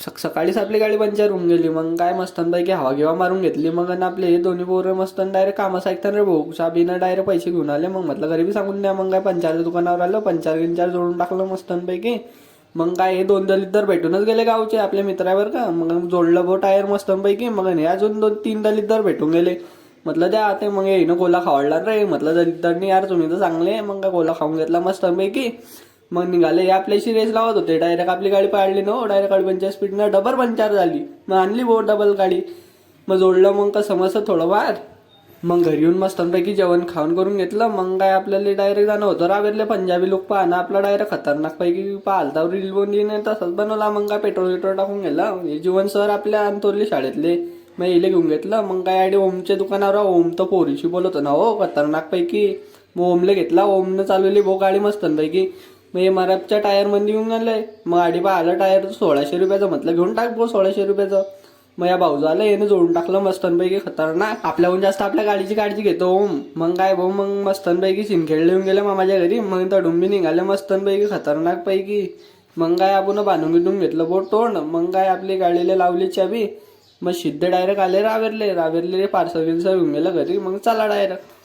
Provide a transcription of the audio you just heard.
सकाळीच आपली गाडी पंक्चर होऊन गेली. मग काय मस्तनपैकी हवा घेवा मारून घेतली. मग आणि आपले हे दोन्ही पोरं मस्तन डायरेक्ट कामास ऐकतात रे भाऊ. साबीनं डायरेक्ट पैसे घेऊन आले. मग म्हटलं घरी बी सांगून द्या. मग काय पंचारच्या दुकानावर आलं, पंचार जोडून टाकलं मस्तनपैकी. मग काय हे 2 दलित दर भेटूनच गेले गावचे आपल्या मित्रावर का. मग जोडलं भाऊ टायर मस्तनपैकी. मग हे अजून 2-3 दलित दर भेटून गेले. म्हटलं द्या ते. मग येईनं गोला खावडला रे. म्हटलं दलित दरनी यार तुम्ही तर चांगले. मग काय गोला खाऊन घेतला मस्तपैकी. मग निघाले आपल्याशी रेस लावत होते. डायरेक्ट आपली गाडी पाडली ना, डायरेक्ट 48 स्पीडनं डबल पंक्चर झाली. मग आणली बोट डबल गाडी. मग जोडलं. मग कसं मस्त थोडं बाहेर. मग घरी येऊन मस्तपैकी जेवण खाऊन करून घेतलं. मग काय आपल्याला डायरेक्ट जाणं होतं रावेरले. पंजाबी लोक पाहणं आपला डायरेक्ट खतरनाक पैकी पाहलता रील बनली तसंच बनवला. मग काय पेट्रोल टाकून गेला. जीवन सर आपल्या अंतोरली शाळेतले. मग इले घेऊन घेतलं. मग काय आडी ओमच्या दुकानावर ओम तर पोरीशी बोलत ना हो खतरनाक पैकी. मग ओमले घेतला. ओमनं चालवली भो गाडी मस्तपैकी. मग हे मराठच्या टायर मध्ये येऊन आलंय. मग गाडी पाहिलं टायर 1600 रुपयाचं. म्हटलं घेऊन टाक भो 1600 रुपयाचं. मग या भाऊ झालं याने जोडून टाकलं मस्तनपैकी खतरनाक. आपल्याहून जास्त आपल्या गाडीची काळजी घेतो ओम. मग काय भाऊ मग मस्तनपैकी सिंदखेडला येऊन गेले मामाच्या घरी. मग तर डुंबी निघाले मस्तनपैकी खतरनाक पैकी. मग काय आपण बांधून बिधून घेतलं बोट तोंड. मग काय आपली गाडीला लावली चाबी. मग सिद्धे डायरेक्ट आले रावेरले पार्सल घेऊन गेलं घरी. मग चला डायरेक्ट